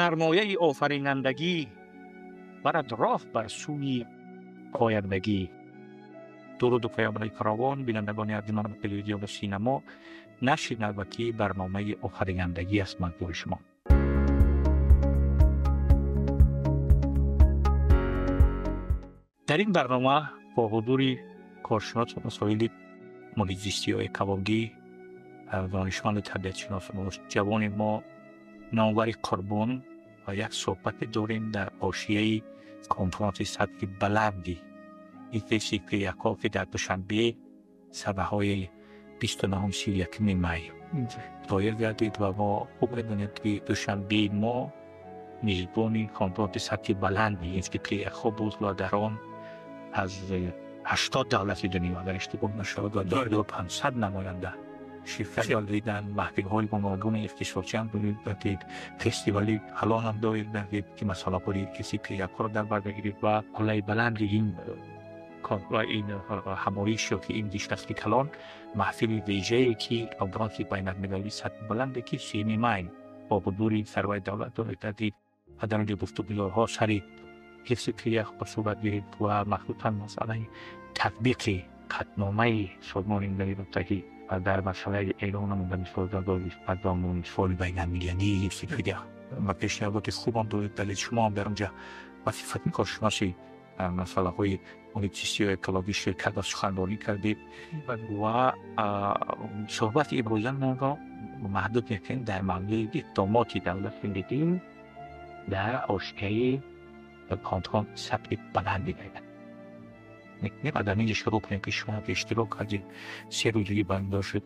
سرمایه آفرینندگی برد راه بر سوی پایندگی. درود و پیام فراوان بینندگان ارجمند تلویزیون و سینما، نشر نوبتی برنامه آفرینندگی است منظور شما. در این برنامه با حضور کارشناس و مسائل محیط زیستی و اکولوژی، دانشمند طبیعت شناس جوان ما نامور کربن و یک صحبت داریم در حاشیه کنفرانس سطح بلندی ایفیسیک یکاف در دوشنبه سبهای 29-31 می دایر گردید و ما خوب بدانید که دوشنبه ما میزبان کنفرانس سطح بلندی ایفیسیک یکاف بود و در آن از 80 دولت دنیا اگر اشتباه نشود و 2500 نماینده شرکت دیدن. محفل‌های گوناگون اختصاصی هم دارید، فستیوالی کلان هم دارید که مثلا پوری کسی پیاکار در بر بگیرید و بالای بلند این همایش که این دیشنسکی کلان محفل ویژه‌ای که کنفرانس بین‌المللی سطح بلند که 3 می با حضور سرور دولت دارید و در اونجا گفتگوها سر حفظ پیاک به صورت گرفت و مخصوصا مسئله تطبیق قطعنامه سازمان ملل متحد و در مسئله اعلام نمودن سازگاری نظام فعال بین‌المللی حفظ پیاک و پیشنهادات خوب هم دارید. دلیل شما هم در اونجا وظیفه کارشناسی مسئله های محیط زیستی و اکولوژی شرکت و سخنرانی کردید و صحبت امروزه ما را محدود می‌کنیم در مورد اقدامات دولت فیلیپین در حاشیه کنفرانس سطح بلندی و در اینجا شروع کنیم که شما به اشتراک کردید 3 روزی برگزار شد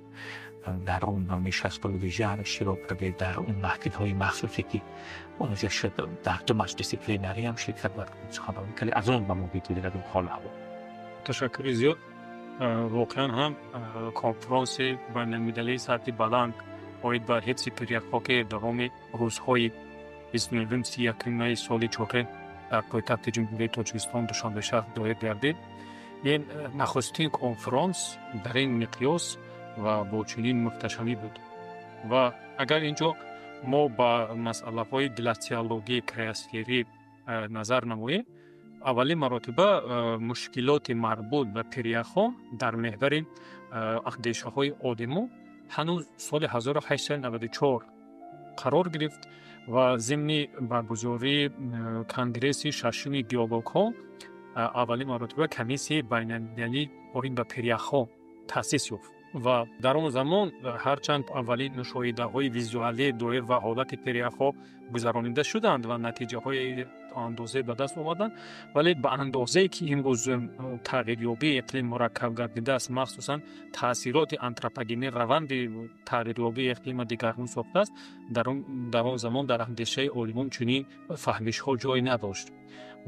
در اون نشست ویژه اشتراک کردید در اون محفل‌های مخصوصی که اونجا شد در 2 مجلس پلنری هم شرکت و سخنرانی کردید. از اون به ما بگید در اون حال هوا. تشکر زیاد. واقعا هم کنفرانس بین‌المللی سطح بلند باید بر حفظ پیاک که درام روزهای 29-31 می سال چهره در پایتخت جمهوری تاجیکستان دوشنبه شهر دایر گردید. این نخستین کنفرانس در این مقیاس و با چنین محتشمی بود و اگر اینجا ما با مسئله های گلاسیولوژی کریاسفری نظر نماییم، اولین مرتبه مشکلات مربوط به پیاک در محور اندیشه های آدمو هنوز سال 1894 قرار گرفت و ضمن برگزاری کنگرس ششم گیولوگ ها اولین مرتبه کمیسیه بین‌المللی آیین به پیاک تأسیس یافت و در آن زمان هرچند اولین مشاهده های ویزوئالی دایر و حالت پیاک گذرانیده شدند و نتیجه های اندازه به دست آمدند، ولی به اندازه‌ای که امروز تغییریابی اقلیم مرکب گردیده است، مخصوصا تاثیرات آنتروپوژنی روند تغییریابی اقلیم دگرگون ساخته است، در آن زمان در اندیشه عالمان چنین فهمش ها جای نداشت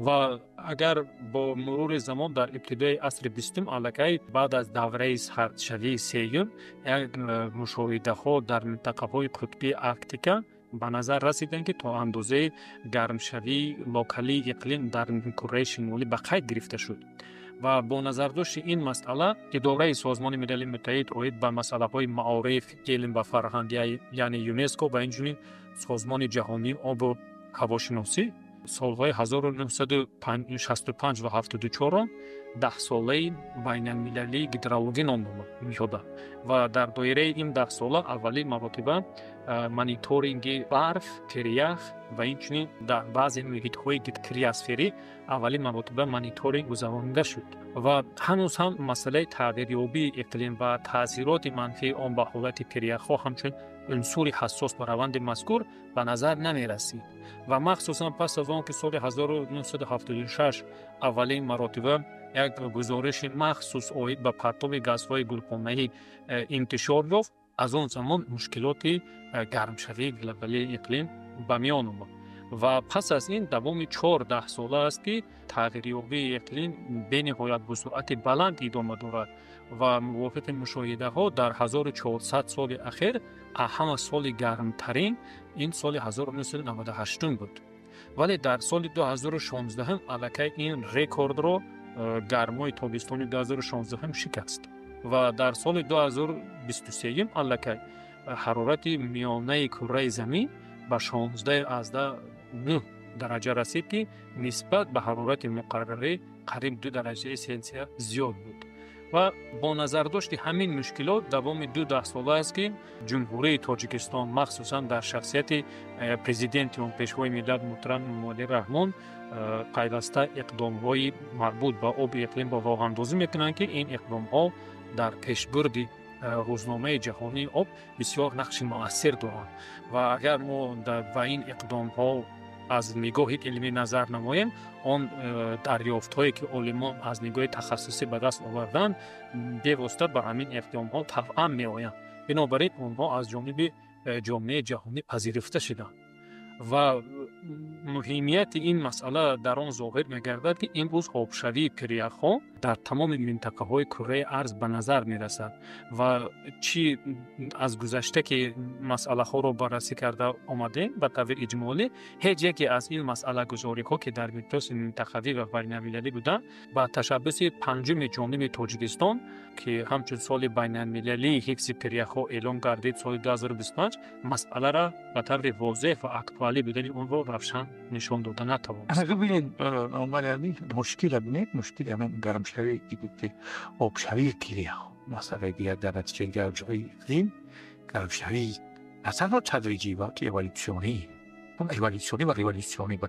و اگر با مرور زمان در ابتدای عصر 20 علاقه بعد از دوره سردشوی سیوم یک مشاهده ها در منطقه های قطبی آرکتیکا به نظر رسیدند که تا اندازه گرمشوی لوکالی اقلیم در کره شمالی به قید گرفته شد و با نظر داشت این مسئله اداره سازمان ملل متحد اوید به مسئله های معارف علم و فرهنگ یعنی یونسکو و اینجوری سازمان جهانی آب و هواشناسی سالهای 1965 و 74 10 ساله بین‌المللی گیدرولوژی نام می‌شد و در دایره این 10 ساله اولین مرتبه مانیتورینگ برف، پیاک و اینچنین در بعضی محیط‌های کریاسفری اولین مرتبه مانیتورینگ گذرانیده شد و هنوز هم مسئله تغییریابی اقلیم و تاثیرات منفی آن به حالت پیاک همچون عنصر حساس به روند مذکور به نظر نمی رسید و مخصوصا پس از آن که سال 1976 اولین مرتبه یک گزارش مخصوص آید به پرتاب گازهای گلخانه‌ای انتشار یافت، از آن زمان مشکلات گرمشوی گلوبالی اقلیم به میان آمد و پس از این دوام 14 ساله است که تغییریابی اقلیم به نهایت به سرعت بلند ادامه دارد و موافق مشاهده ها در 1400 سال اخیر همه سال گرمترین این سال 1998 بود، ولی در سال 2016 هم علاقه این رکورد را گرمای تابستان 2016 هم شکست و در سال 2023 علاقه حرارت میانه کره زمین به 16 9 درجه رسید که نسبت به حرارت مقرره قریب 2 درجه سلسیوس زیاد بود و با نظر داشت همین مشکلات دوام 2 ساله است که جمهوری تاجیکستان مخصوصا در شخصیت پرزیدنت اون پیشوای ملت محترم امامعلی رحمان پیوسته اقدام‌های مربوط به آب اقلیم با راه اندازی میکنند که این اقدام‌ها در پیشبرد روزنامه جهانی آب بسیار نقش مؤثر دارند و اگر ما در این اقدام‌ها از نگاه علمی نظر نماییم آن دریافت‌هایی که عالمان از نگاه تخصصی به دست آوردند پیوسته به همین اقدام‌ها طبعا می‌آیند بنابراین آنها از جانب جامعه جهانی پذیرفته شدند و مهمیت این مسئله در آن ظاهر می‌گردد که امروز آبشوی پریخ‌ها در تمام منطقه‌های کره ارض به نظر می‌رسد و چی از گذشته که مسئله‌ها را بررسی کرده آمدیم به طور اجمالی هیچ یکی از این مسئله گزاری‌ها که در میتوس منطقوی و بین‌المللی بودند با تشبث پنجم جانب تاجیکستان که همچون سال بین‌المللی حفظ پریخ‌ها اعلام گردید سال 2025 مسئله را به طور واضح و اکتوالی بودن اون رو روشن نشان داده نتوانست. ببینید آمدنی مشکل ببینید مشکل همین گرمشوی که آبشوی پریخ مسئله دیگر در نتیجه گرمشوی اقلیم گرمشوی اصلا تدریجی و ایوالیوسیونی اون ایوالیوسیونی با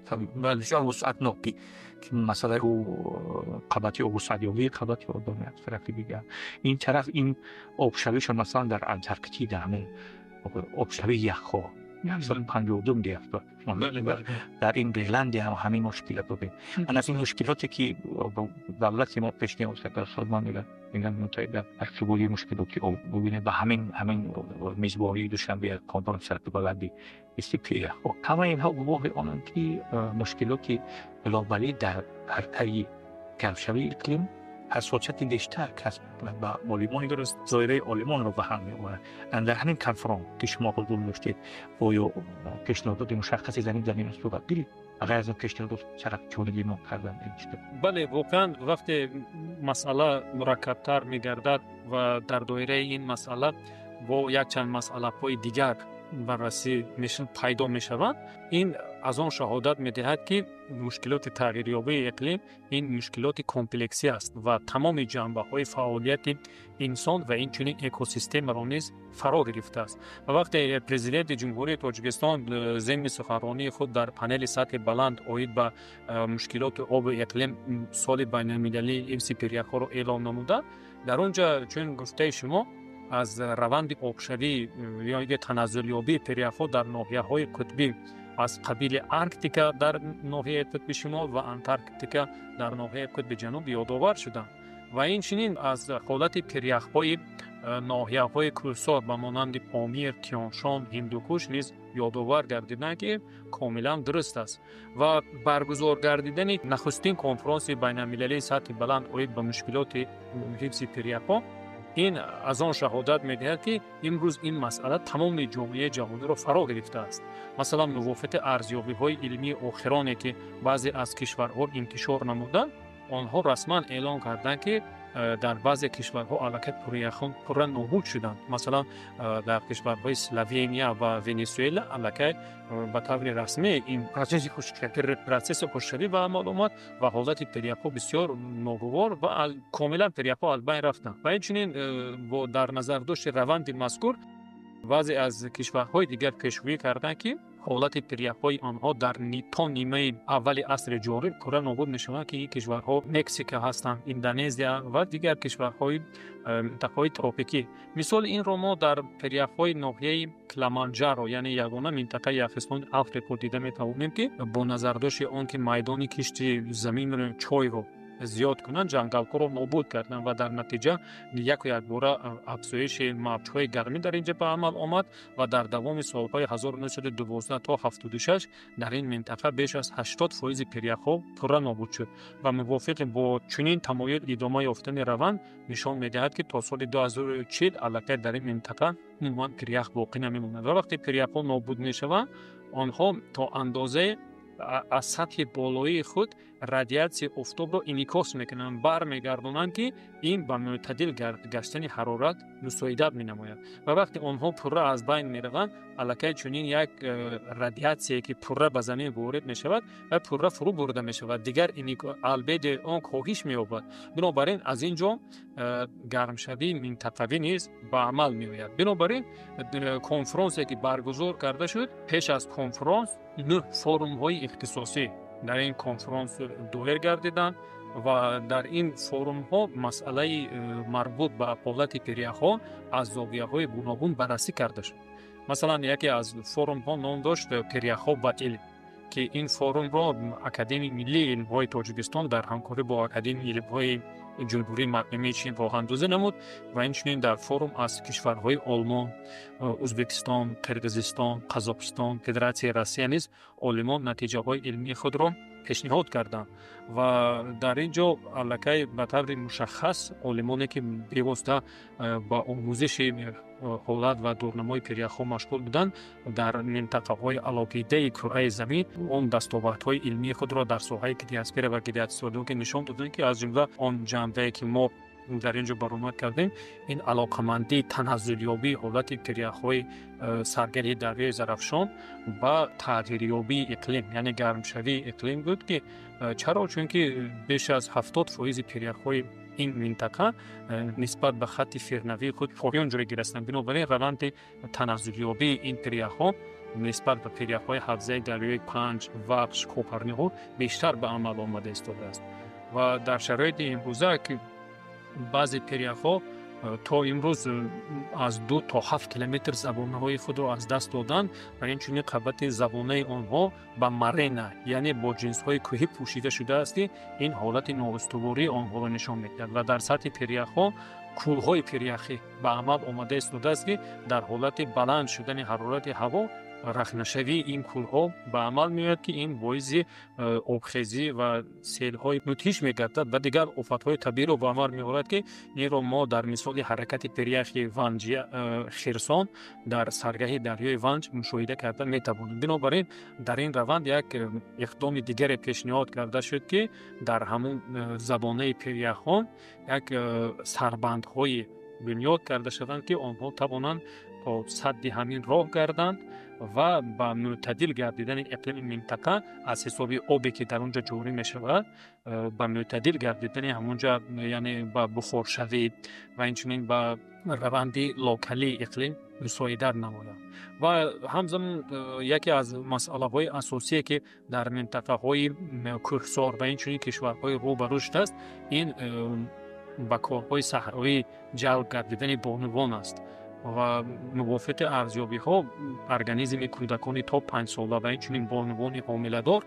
بسیار وسعت نوعی که مسئله او قبطی او وسعتیابی قبطی او دنیا فرقی دیگر این طرف این آبشویشون مثلا در انتارکتیدا همین آبشوی یخ‌ها مثلا 52 دیافت در این گرینلند هم همین مشکلات بود. من از این مشکلاتی که دولت ما پیشنهاد کرد سازمان ملل متحد اکتبولی مشکلاتی او ببینه به همین میزبانی دوشنبه کنفرانس بلندی استیپی همه اینها واقعا آنن که مشکلاتی گلوبالی در حرکت گرمشوی اقلیم حساسیت بیشتر کسب و آلمان درست دایره آلمان رو به هم می‌آورد. در همین کنفرانس که شما حضور داشتید با پیشنهادات مشخصی در این صورت گیرید اگر از پیشنهادات چرا چونگی ما کردن نمیشه. بله واقعا وقتی مسئله مرکب‌تر می‌گردد و در دایره این مسئله با یک چند مسئله دیگر بررسی پیدا می‌شود این از آن شهادت می‌دهد که مشکلات تغییریابی اقلیم این مشکلات کمپلکسی است و تمام جنبه‌های فعالیت انسان و این چنین اکوسیستم را نیز فرا گرفته است و وقتی پرزیدنت جمهوری تاجیکستان ضمن سخنرانی خود در پنل سطح بلند اوید به مشکلات آب اقلیم سال بین‌المللی حفظ پریخ‌ها را اعلام نموده در آنجا چون گفته شما از روند آبشوی یا تنزلیابی پریخ‌ها در ناحیه‌های قطبی از قبیل ارکتیکا در ناحیه قطب شمال و انتارکتیکا در ناحیه قطب جنوب یادآور شدند و این چنین از حالت پریخ‌های ناحیه‌های کوهسار به مانند پامیر، تیانشان، هندوکوش نیز یادآور گردیدند که کاملا درست است و برگزار گردیدن نخستین کنفرانس بین‌المللی سطح بلند اوید به مشکلات حفظ پریخ‌ها این از آن شهادت می‌دهد که امروز این مسئله تمام جامعه جهانی را فرا گرفته است. مثلا موافقت ارزیابی‌های علمی آخرانی که بعضی از کشورها انتشار نمودند آنها رسما اعلام کردند که در بعضی کشورها الکی پریخ‌ها پورا نابود شدند. مثلا در کشورهای اسلوونیا و ونزوئلا الکی به طور رسمی این پروسس خشکشوی و معلومات و حالت پریخ‌ها بسیار ناگوار و کاملا پریخ‌ها از بین رفتند و همچنین با در نظر داشت روند مذکور بعضی از کشورهای دیگر پیشگویی کردند که حالت پریخ‌های آنها در نیمه اول عصر جاری کره نابود می‌شوند که این کشورها مکزیک هستند، اندونزیا و دیگر کشورهای منطقه‌های تروپیکی. مثال این رو ما در پریخ‌های ناحیه کلیمانجارو یعنی یگانه منطقه یخستان آفریقا دیده می‌توانیم که با نظر داشت آن که میدان کشتی زمین رو چای رو زیاد کنند جنگل‌ها رو نابود کردند و در نتیجه یک بار افزایش موج‌های گرمی در اینجا به عمل آمد و در دوام سال‌های 1912 تا 76 در این منطقه بیش از 80% پریخ‌ها پورا نابود شد و موافق با چنین تمایل ادامه یافتن روند نشان می‌دهد که تا سال 2040 البته در این منطقه عموما پریخ باقی نمی‌ماند و وقتی پریخ‌ها نابود می‌شوند آنها تا اندازه از سطح بالایی خود رادیاسیون آفتاب را انعکاس میکنند برمیگردونند که این به معتدل گشتن حرارت مساعدت می‌نماید و وقتی آنها پوره از بین می‌روند الکی چنین یک رادیاسیایی که پوره به زمین وارد می‌شود و پوره فرو برده می‌شود دیگر این البد آن کاهش می‌یابد. بنابراین از اینجا گرمشوی منطقوی نیز به عمل می‌آید. بنابراین کنفرانسی که برگزار کرده شد پیش از کنفرانس 9 فورم‌های اختصاصی در این کنفرانس دایر گردیدند و در این فورم ها مسئله مربوط به حالت پیریه ها از زاویه های گوناگون بررسی کرده شد. مثلا یکی از فورم ها نام داشت پیریه ها با علم که این فورم را اکادمی ملی علم های تاجیکستان در همکاری با اکادمی علم های جمهوری مقامی چین راه اندازی نمود و اینچنین در فورم از کشورهای آلمان، ازبکستان، قرقیزستان، قزاقستان، فدراسیون روسیه نیز عالمان نتیجه های علمی خود را پیشنهاد کردند و در اینجا الکی به طور مشخص عالمانی که پیوسته با آموزش حالت و دورنمای پیریه ها مشغول بودند در منطقه های علاقیده کره زمین اون دستاوردهای علمی خود را در ساحه کیدیاسفر و کیدیاسفر نشان دادند که از جمله آن جنبه که ما در اینجا برآمد کردیم این علاقمندی تنزلیابی حالت پیریه های سرگری دریای زرافشان و تغییریابی اقلیم یعنی گرمشوی اقلیم بود که چرا؟ چون که بیش از 70% پیریه های این منطقه نسبت به خط فرنوی خود پایان جای گرفتند. بنابراین روند تنزلیابی این پیریه ها نسبت به پیریه های حوزه دریای پنج، وقش، کوپرنیقو بیشتر به عمل آمده است و در شرایط امروزه که بعضی پیریه ها تا امروز از 2 تا 7 کیلومتر زبانه های خود را از دست دادن و این چنین قوت زبانه آنها با مرنه یعنی با جنس های کوهی پوشیده شده است که این حالت نااستواری آنها را نشان میدهد و در سطح پیریه ها کوه های پیریخی به عمل آمده است که در حالت بلند شدن حرارت هوا رخنه‌شوی این کوه‌ها به عمل میاد که این باعث آبخیزی و سیل‌های مدهش می‌گردد و دیگر آفت‌های طبیعی رو به عمل می‌آورد که این را ما در مثال حرکت پیریخ ونج خرسان در سرگاه دریای ونج مشاهده کرده می‌توانیم. بنابراین در این روند یک اقدام دیگر پیشنهاد کرده شد که در همون زبانه پیریخان یک سربندهای بنیاد کرده شدند که آنها توانند تا سد همین راه گردند و با معتدل گردیدن اقلیم منطقه از حساب آبی که در اونجا جاری می شود با معتدل گردیدن همونجا یعنی با بخار شوی و اینچنین با روند لوکالی اقلیم مساعدت نماید و همزمان یکی از مسئله های اساسی که در منطقه های کوهسار و اینچنین کشورهای رو به رشد است این با کارهای صحرایی جلب گردیدن بانوان است و موافقت ارزیابی ها ارگانیسم کودکان تا 5 ساله و اینچنین بانوان حامله‌دار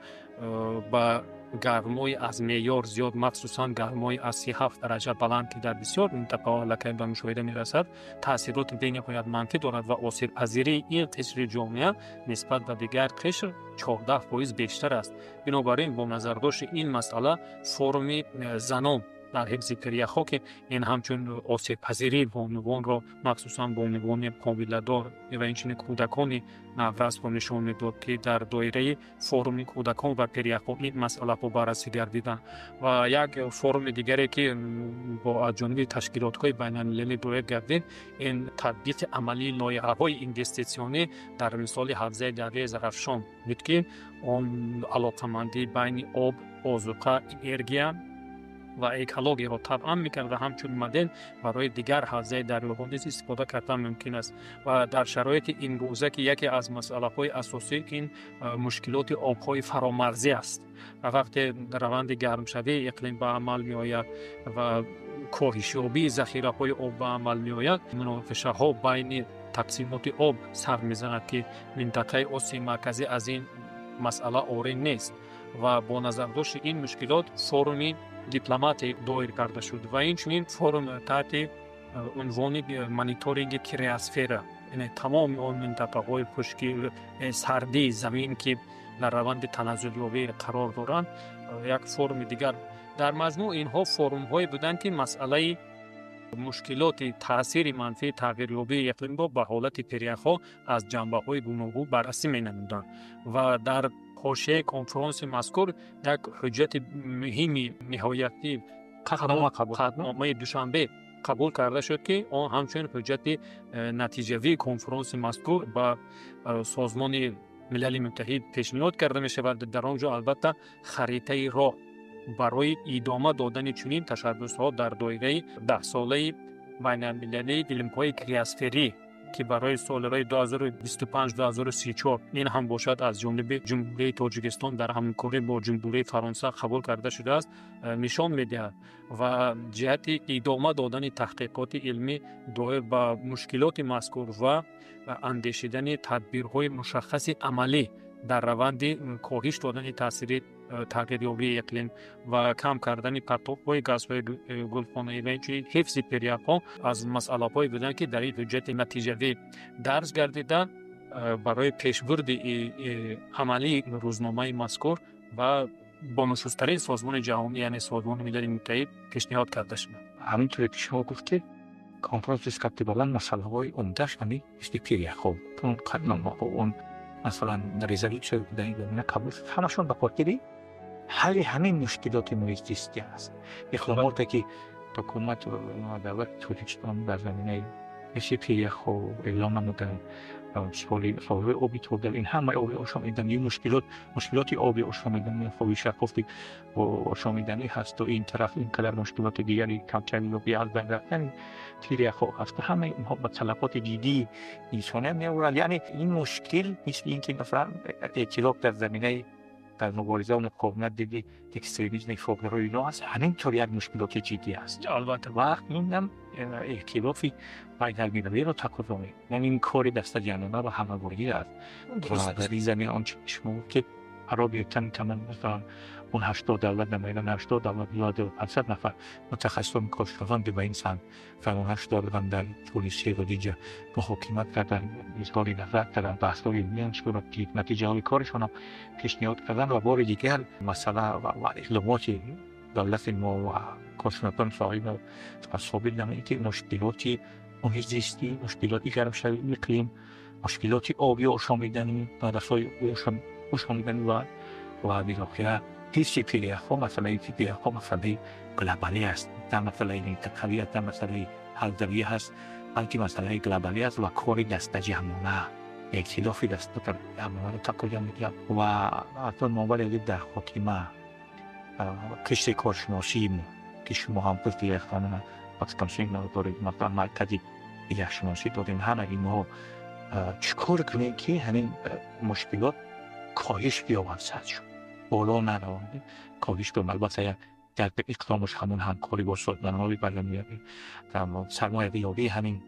با گرمای از معیار زیاد مخصوصا گرمای از 37 درجه بلند که در بسیار منطقه ها لکه به مشاهده میرسد تاثیرات بین‌نهایت منفی دارد و آسیب پذیری این قشر جامعه نسبت به دیگر قشر 14% بیشتر است. بنابراین با نظر داشت این مسئله فرم زنان در حفظ پیریه ها که این همچون آسیب پذیری بانوان را مخصوصا بانوان حامله‌دار و اینچنین کودکان نورس را نشان میداد که در دایره فورم کودکان و پیریه ها این مسئله را بررسی گردیدن و یک فورم دیگری که با از جانب تشکیلات های بین المللی دایر گردید این تطبیق عملی لایحه های اینوستیسیونی در مثال حوزه دریای زرافشان بود که آن علاقمندی بین آب، آذوقه، انرژی و اکولوژی را طبعا میکرد و همچون مدن برای دیگر حوزه دریاها نیز استفاده کردن ممکن است و در شرایط این روزه که یکی از مسئله های اساسی این مشکلات آبهای فرامرزی است و وقتی روند گرمشوی اقلیم به عمل می آید و کاهش یابی ذخیره های آب به عمل می آید مناقشه ها بین تقسیمات آب سر میزند که منطقه آسیا مرکزی از این مسئله عاری نیست و با نظر داشت این مشکلات فورمی دیپلمات دایر کرده شد و اینچنین فرم تحت عنوان مانیتورینگ کریاسفر یعنی تمام آن منطقه های خشکی سردی زمین که در روند تنزلیابی قرار دارند یک فرم دیگر در مجموع اینها فرم های بودند که مسئله مشکلات تاثیر منفی تغییریابی اقلیم را به حالت پیریه ها از جنبه های گوناگون بررسی می نمودند و در حاشیه کنفرانس مذکور یک حجت مهم نهایتی قطعنامه دوشنبه قبول کرده شد که آن همچنین حجت نتیجوی کنفرانس مذکور با سازمان ملل متحد پیشنهاد کرده می شود. در آنجا البته خریطه راه برای ادامه دادن چنین تشبسات در دایره 10 ساله بین المللی علم‌های کریاسفری که برای سالهای 2025-2034 این هم باشد از جانب جمهوری تاجیکستان در همکاری با جمهوری فرانسه قبول کرده شده است نشان می‌دهد و جهت ادامه دادن تحقیقات علمی دایر به مشکلات مذکور و اندیشیدن تدبیرهای مشخص عملی در روند کاهش دادن تاثیر تغییریابی اقلیم و کم کردن پرتاب‌های گازهای گلخانه‌ای و اینچنین حفظ پری‌ها از مسئله‌های بودند که در این حجت نتیجوی درج گردیده برای پیشبرد عملی روزنامه مذکور و با نخست‌ترین سازمان جهانی یعنی سازمان ملل متحد پیشنهاد کرده شد. همینطور که شما گفته کنفرانس ریسکتی بلند مسئله‌های عمده‌اش همین است پری‌ها اون قطعنامه‌ها اون مثلا رزولوشن در این زمینه قبول همشون به خاطر حل همین مشکلات محیط زیستی است. اقداماتی که حکومت و دولت تاجیکستان در زمینه پری‌ها اعلام نمودند سوالی آبی تولید این همه آبی آشامیدنی مشکلات آبی آشامیدنی خوبی شفافی و آشامیدنی هست و این طرف این کلر مشکلات دیگری کمتری و بیاد بندن پری‌ها هست. همه اینها با طلبات جدی انسانی می‌آورند. یعنی این مشکل مثل اینکه مثلا ائتلاف در زمینه در مبارزه و مقاومت ضد اکستریمیسم فوق‌العاده اینا هست همینطور یک مشکلات جدی است. البته وقت اینم ائتلافی بین المللی را تقاضا می‌کند. یعنی این کار دست جمعی و همگرایی است. در این زمینه آنچه شما که عربی تمام مثلا اون 80 دولت نمایندگان 80 دولت یا 500 نفر متخصصان کارشناسان به این سمت فرمانش دادن در پلیسی و دیگر محاکمت کردن اظهار نظر کردن بحث‌های علمی که نتیجه کارشان هم پیشنهاد کردن و بار دیگر مسئله و اقدامات دولت ما و کارشناسان صاحب ثابت نمایید که مشکلاتی محیط زیستی مشکلاتی گرم‌شوی اقلیم مشکلاتی آبی آشامیدنی و رسای آشامیدنی و دیگر حفظ پری‌ها مسئله پری‌ها مسئله گلوبالی است. در مسئله منطقه‌ای است، در مسئله حلزوی هست، بلکه مسئله گلوبالی است و کار دست جمعانه ائتلافی دست جمعانه تقریبا میگم و اصلا موارد در خاتمه کشت کارشناسی که شما هم گفتید خانم پاکستان دارید مثلا مرکزی شناسی داریم همه اینها چیکار کنیم که همین مشکلات کاهش بیابد شد بالا نرونده کاهش بیابد. البته در اقدامش همون همکاری با سازمان‌های بین‌المللی در سرمایه ریابی همین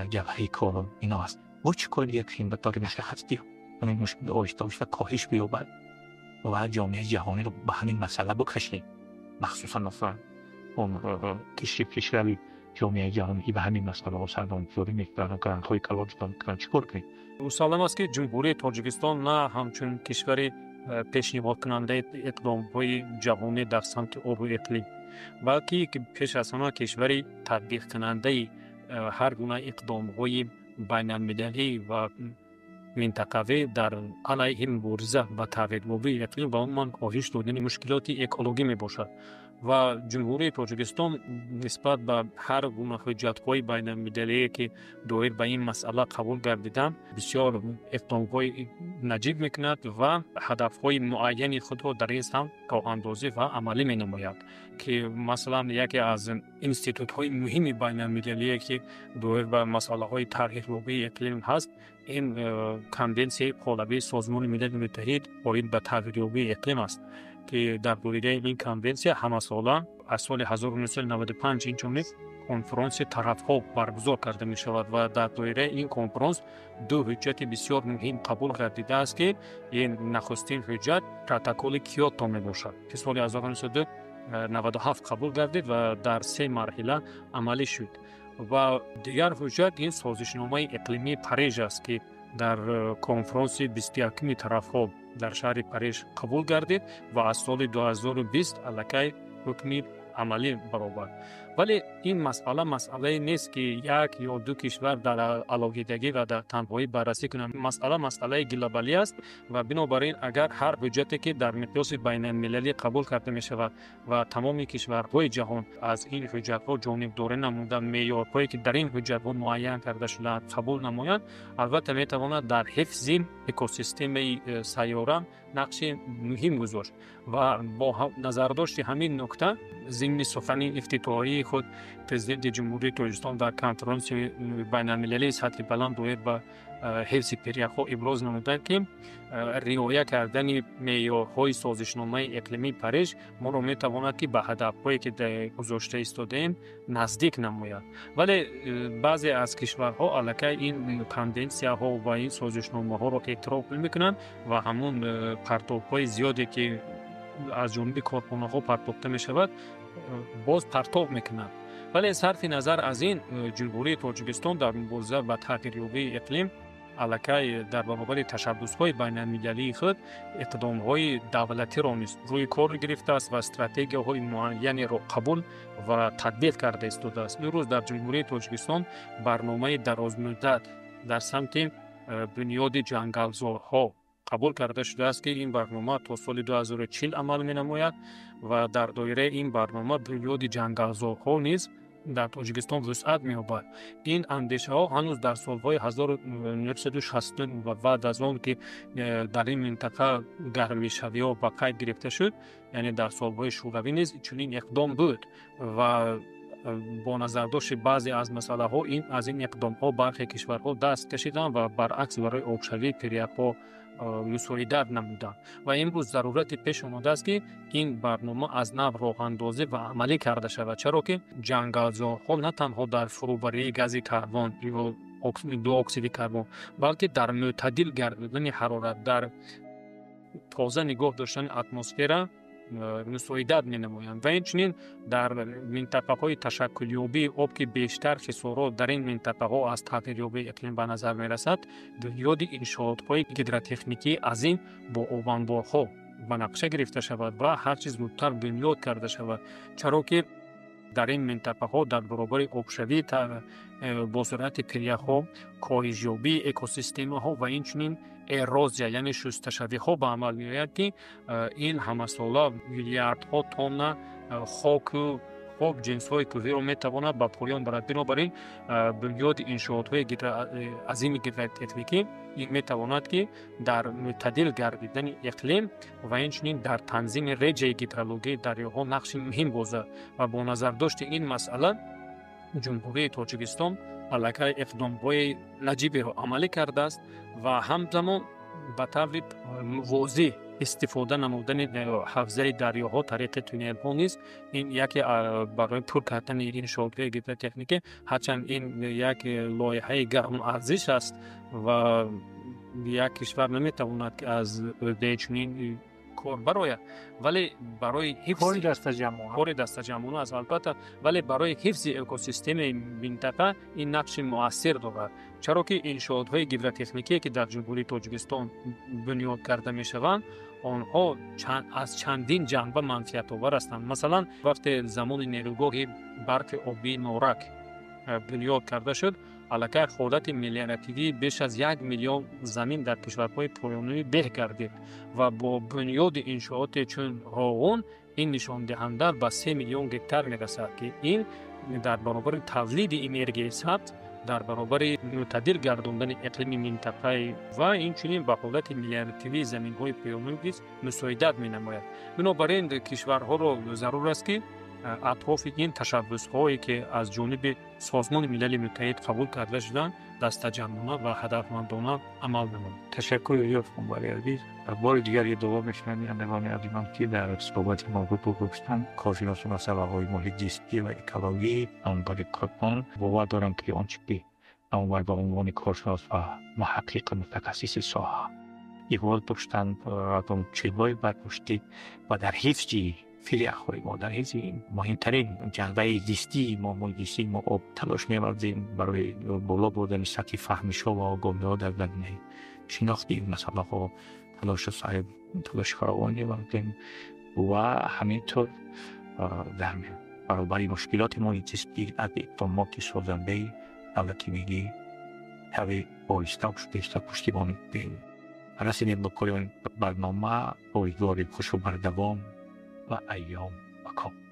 جبهه کار اینا است. ما چیکار کنیم به طور مشخصی همین مشکل آهسته کاهش بیابد و جامعه جهانی رو به همین مسئله بکشیم مخصوصا مثلا اون کشوری جامعه جهانی به همین مسئله ها سرمایه‌گذاری می‌کنند گرانت‌های کلان می‌کنند چیکار کنیم؟ سلام است که جمهوری تاجیکستان نه همچون کشور پیشنهاد کننده اقدام‌های جهانی در سمت آب و اقلیم بلکه پیش از همه کشوری تطبیق کننده هر گونه اقدام‌های بین‌المللی و منطقوی در علیه مبارزه با تغییریابی اقلیم و عموما کاهش دادن مشکلات اکولوژی میباشد و جمهوری تاجیکستان نسبت به هر گونه حجت‌های بین‌المللی که دایر به این مسئله قبول گردیدند بسیار اقدام‌های نجیب میکند و هدف‌های معین خود را در این سمت راه‌اندازی و عملی مینماید که مثلا یکی از انستیتوت‌های مهم بین‌المللی که دایر به مسئله‌های تغییریابی اقلیم هست این کنونسیون پالوی سازمان ملل متحد آید به تغییریابی اقلیم است که در دایره این کنونسیون همه ساله از سال 1995 اینچنین کنفرانس طرف‌ها برگزار کرده می شود و در دایره این کنفرانس دو حجت بسیار مهم قبول گردیده است که این نخستین حجت پروتکل کیوتو می باشد که سال 1997 قبول گردید و در 3 مرحله عملی شد و دیگر حجت این سازشنامه اقلیمی پاریژ است که در کنفرانس 21 طرف‌ها در شهر پاریژ قبول گردید و از سال 2020 الکی حکم عملی برابر. ولی این مسئله نیست که یک یا دو کشور در علاقیدگی و در تنهایی بررسی کنند. مسئله گلوبالی است و بنابراین اگر هر حجتی که در مقیاس بین المللی قبول کرده می شود و تمام کشورهای جهان از این حجت‌ها جانبداری نمودند، معیارهایی که در این حجت‌ها معین کرده شده قبول نمایند، البته می تواند در حفظ اکوسیستم سیاره نقش مهم گذاشت. و با نظرداشت همین نکته ضمن سخن افتتاحی خود پرزیدنت جمهوری تاجیکستان در کنفرانس بین المللی سطح بلند باید به حفظ پریخ‌ها ابراز نمودند که رعایت کردن معیارهای سازشنامه اقلیمی پاریس ما را میتواند که به هدفهایی که گذاشته ایستاده‌ایم نزدیک نماید. ولی بعضی از کشورها الکی این کندنسیاها و این سازشنامه‌ها را اعتراف میکنند و همون پرتاب‌های زیادی که از جانب کارخانه‌ها پرتابته می شود باز پرتاب میکنند. ولی صرف نظر از این، جمهوری تاجیکستان در مبارزه با تغییریابی اقلیم الکی در برابر تشبس‌های بین المللی خود اقدام‌های دولتی را نیز روی کار گرفته است و استراتژی‌های معینی را قبول و تطبیق کرده ایستاده است. امروز در جمهوری تاجیکستان برنامه درازمدت در سمت بنیاد جنگلزارها قبول کرده شده است که این برنامه تا سال 2040 عمل می نماید و در دایره این برنامه بنیاد جنگلزارها نیز در تاجیکستان وسعت می یابد. این اندیشه ها هنوز در سالهای 1960 و بعد از آن که در این منطقه گرمیشوی ها به قید گرفته شد، یعنی در سالهای شوروی نیز چنین اقدام بود و با نظرداشت بعضی از مسئله ها از این اقدام ها برخی کشورها دست کشیدند و برعکس برای آبشوی پریخ‌ها مساعدت نمودند و امروز ضرورت پیش آمده است که این برنامه از نو راه اندازی و عملی کرده شود، چرا که جنگلزارها نه تنها در فروبری گاز کربن یا دو اکسید کربن بلکه در معتدل گردیدن حرارت، در تازه نگاه داشتن اتمسفر مساعدت می نمایند و اینچنین در منطقه های تشکل یابی آب که بیشتر خسارات در این منطقه ها از تغییر یابی اقلیم به نظر می رسد، بنیاد انشاءات های هیدراتکنیکی عظیم با آبانبارها به نقشه گرفته شود و هر چیز زودتر بنیاد کرده شود، چرا که در این منطقه ها در برابر آبشوی با سرعت پریخ‌ها، کاهش یابی اکوسیستم ها و اینچنین ایروزیا یعنی شستشوی ها به عمل می آید که این همه ساله میلیاردها تن خاک جنس های کوهی را می تواند به پایان برد. بنابراین بنیاد انشاءات های عظیم هیدراتکنیکی این می تواند که در معتدل گردیدن اقلیم و اینچنین در تنظیم رژه هیدرولوژی دریاها نقش مهم بازد و با نظر داشت این مسئله جمهوری تاجیکستان الکی اقدام‌های نجیبی را عملی کرده است و همزمان به طور واضح استفاده نمودن حوزه دریاها طریق تونل ها نیست. این یکی برای پر کردن این شغل هیدراتکنیکی هرچند این یک لایحه گرم ارزش است و یک کشور نمیتواند که از چنین کار برای، ولی برای حفظ دست جمعونه است البته، ولی برای حفظ اکوسیستم منطقه این نقش مؤثر دارد، چرا که انشاءات های هیدراتکنیکی که در جمهوری تاجیکستان بنیاد کرده می شوند آنها از چندین جنبه منفعت آور هستند. مثلا وقتی زمان نیروگاه برق آبی نورک بنیاد کرده شد، الکی حالت میلیارتیوی بیش از 1 میلیون زمین در کشورهای پایانی به گردید و با بنیاد انشاءات چون راغون این نشان دهنده به 3 میلیون هکتار میرسد که این در برابر تولید انرژی ثبت، در برابر معتدل گرداندن اقلیم منطقه و اینچنین به حالت میلیارتیوی زمین‌های پایانی مساعدت می‌نماید. بنابراین کشورها را ضرور است که اطراف این تشبس‌هایی که از جانب سازمان ملل متحد قبول کرده شدند دست جمعانه و هدفمندانه عمل نمایند. تشکر یوسف خانباری عزیز. بار دیگر یه دوباره میشنوندگان عزیزم که در صحبت موضوع گفتن کارشناس مسئله‌های محیط زیستی و اکولوژی انبار کربن باور دارم که آنچه که انور به عنوان کارشناس و محقق متخصص ساحه ایوال داشتن رقم چیزهای برداشتی و در حفظ فریخ‌های ما در حفظ مهمترین جنبه زیستی محیط زیستی ما آب تلاش می‌ورزیم برای بالا بردن سطح فهمش‌ها و آگاهی‌ها در زمینه شناخت این مسئله‌ها تلاش صاحب تلاش فراوانی و همینطور در برابر مشکلات محیط‌زیستی از اقدامات سازنده دولت ملی هوی آهسته و پیشتر پشتیبانی کنیم. رسیدیم به پایان برنامه. روزگاری خوش و بردوام و ایام بکام.